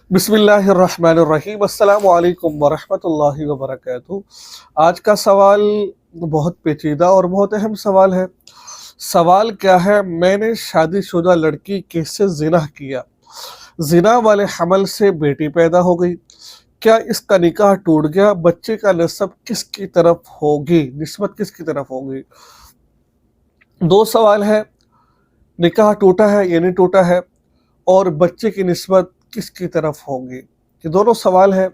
बिस्मिल्लाहिर्रहमानिर्रहीम अस्सलाम वालेकुम वरहमतुल्लाहि वबरकातुहू। आज का सवाल बहुत पेचीदा और बहुत अहम सवाल है। सवाल क्या है, मैंने शादीशुदा लड़की से ज़िना किया, ज़िना वाले हमल से बेटी पैदा हो गई, क्या इसका निकाह टूट गया? बच्चे का नस्ब किसकी तरफ होगी, निस्बत किसकी तरफ होगी? दो सवाल है, निकाह टूटा है या नहीं टूटा है, और बच्चे की निस्बत किसकी तरफ होगी। ये दोनों सवाल हैं।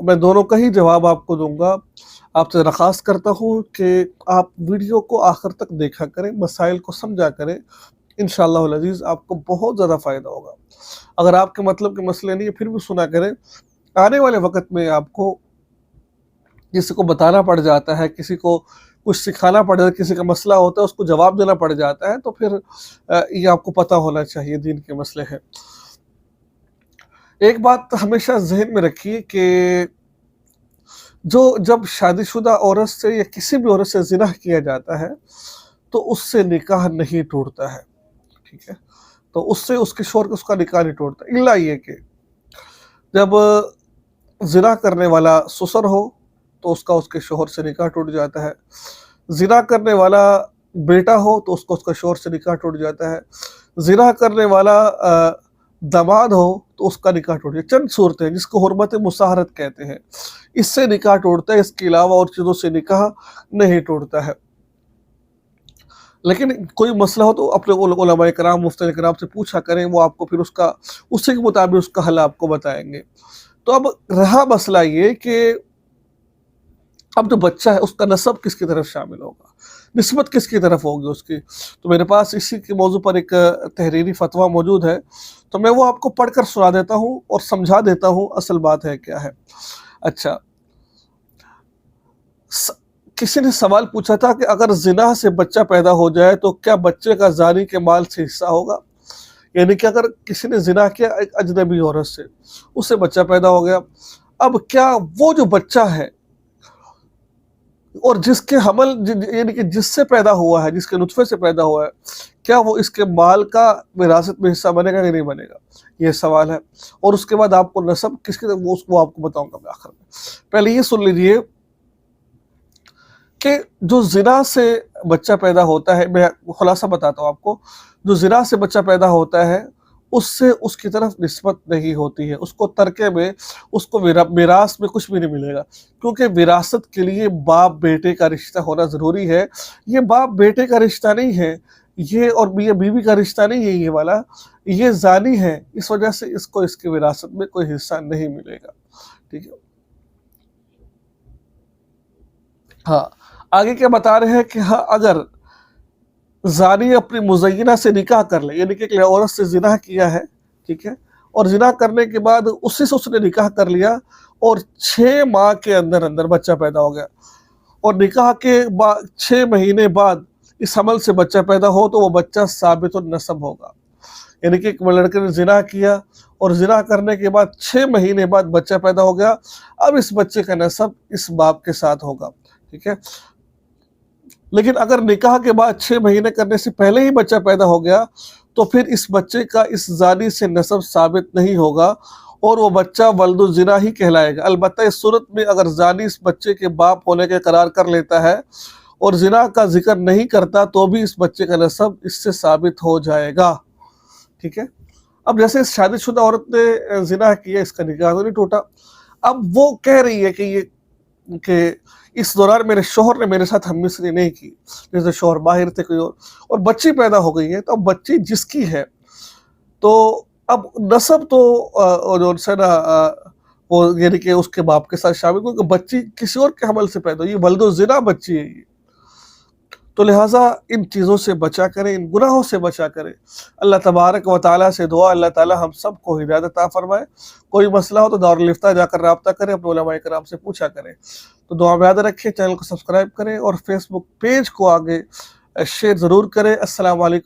मैं दोनों का ही जवाब आपको दूंगा। आपसे दरख्वास्त करता हूँ कि आप वीडियो को आखिर तक देखा करें, मसाइल को समझा करें। इंशाअल्लाह अल अज़ीज़ आपको बहुत ज़्यादा फ़ायदा होगा। अगर आपके मतलब के मसले नहीं है फिर भी सुना करें। आने वाले वक्त में आपको किसी को बताना पड़ जाता है, किसी को कुछ सिखाना पड़ जाता है, किसी का मसला होता है उसको जवाब देना पड़ जाता है, तो फिर ये आपको पता होना चाहिए दीन के मसले हैं। एक बात हमेशा ज़हन में रखिए कि जब शादीशुदा औरत से या किसी भी औरत से ज़िना किया जाता है तो उससे निकाह नहीं टूटता है, ठीक है। तो उससे उसके शौहर का उसका निकाह नहीं टूटता, इल्ला ये कि जब ज़िना करने वाला ससुर हो तो उसका उसके शौहर से निकाह टूट जाता है। ज़िना करने वाला बेटा हो तो उसका उसका शौहर से निकाह टूट जाता है। ज़िना करने वाला दामाद हो तो उसका निकाह टूट जाता है। चंद सूरतें हैं जिसको हुर्मत मुसाहरत कहते हैं, इससे निकाह टूटता है। इसके अलावा और चीज़ों से निकाह नहीं टूटता है। लेकिन कोई मसला हो तो अपने उलमाए कराम, मुफ्ती कराम से पूछा करें, वो आपको फिर उसी के मुताबिक उसका हल आपको बताएंगे। तो अब रहा मसला ये कि अब जो बच्चा है उसका नस्ब किसकी तरफ शामिल होगा, निस्बत किसकी तरफ होगी उसकी। तो मेरे पास इसी के मौजू पर एक तहरीरी फतवा मौजूद है, तो मैं वो आपको पढ़कर सुना देता हूँ और समझा देता हूँ असल बात है क्या है। अच्छा, किसी ने सवाल पूछा था कि अगर ज़िना से बच्चा पैदा हो जाए तो क्या बच्चे का ज़ानी के माल से हिस्सा होगा। यानी कि अगर किसी ने ज़िना किया एक अजनबी औरत से, उससे बच्चा पैदा हो गया, अब क्या वो जो बच्चा है और जिसके हमल यानी कि जिससे पैदा हुआ है, जिसके नुतफे से पैदा हुआ है, क्या वो इसके माल का विरासत में हिस्सा बनेगा कि नहीं बनेगा, ये सवाल है। और उसके बाद आपको नस्ब किसके, वो आपको बताऊंगा मैं आखिर में। पहले ये सुन लीजिए कि जो ज़िना से बच्चा पैदा होता है, मैं खुलासा बताता हूँ आपको। जो ज़िना से बच्चा पैदा होता है उससे उसकी तरफ निस्बत नहीं होती है, उसको तरके में, उसको विरासत में कुछ भी नहीं मिलेगा, क्योंकि विरासत के लिए बाप बेटे का रिश्ता होना ज़रूरी है। ये बाप बेटे का रिश्ता नहीं है, ये और मियाँ बीवी का रिश्ता नहीं है, ये वाला ये ज़ानी है, इस वजह से इसको इसकी विरासत में कोई हिस्सा नहीं मिलेगा, ठीक है। हाँ, आगे क्या बता रहे हैं कि हाँ, अगर ज़ानी अपनी मुज़य्यना से निकाह कर ले, यानी कि एक औरत से ज़िना किया है, ठीक है, और ज़िना करने के बाद उसी से उसने निकाह कर लिया और 6 माह के अंदर अंदर बच्चा पैदा हो गया, और निकाह के बाद 6 महीने बाद इस अमल से बच्चा पैदा हो तो वो बच्चा साबितुन नसब होगा। यानी कि एक लड़के ने ज़िना किया और ज़िना करने के बाद 6 महीने बाद बच्चा पैदा हो गया, अब इस बच्चे का नसब इस बाप के साथ होगा, ठीक है। लेकिन अगर निकाह के बाद 6 महीने करने से पहले ही बच्चा पैदा हो गया तो फिर इस बच्चे का इस ज़ानी से नसब साबित नहीं होगा और वो बच्चा वल्दुल ज़िना ही कहलाएगा। अलबत्ता इस सूरत में अगर ज़ानी इस बच्चे के बाप होने के करार कर लेता है और ज़िना का जिक्र नहीं करता तो भी इस बच्चे का नसब इससे साबित हो जाएगा, ठीक है। अब जैसे इस शादीशुदा औरत ने ज़िना किया, इसका निकाह तो नहीं टूटा। अब वो कह रही है कि इस दौरान मेरे शौहर ने मेरे साथ हममिसरी नहीं की, जैसे शौहर बाहर थे कोई और बच्ची पैदा हो गई है, तो अब बच्ची जिसकी है तो अब नसब तो जो है ना वो यानी कि उसके बाप के साथ शामिल, क्योंकि बच्ची किसी और के हमल से पैदा हुई, वल्दुल ज़िना बच्ची है ये। तो लिहाजा इन चीज़ों से बचा करें, इन गुनाहों से बचा करें। अल्लाह तबारक व तआला से दुआ, अल्लाह ताला हम सबको हिदायत अता फरमाए। कोई मसला हो तो दारुल इफ्ता जाकर राब्ता करें, अपने उलमाए कराम से पूछा करें। तो दुआ में याद रखें, चैनल को सब्सक्राइब करें और फेसबुक पेज को आगे शेयर ज़रूर करें। अस्सलाम वालेकुम।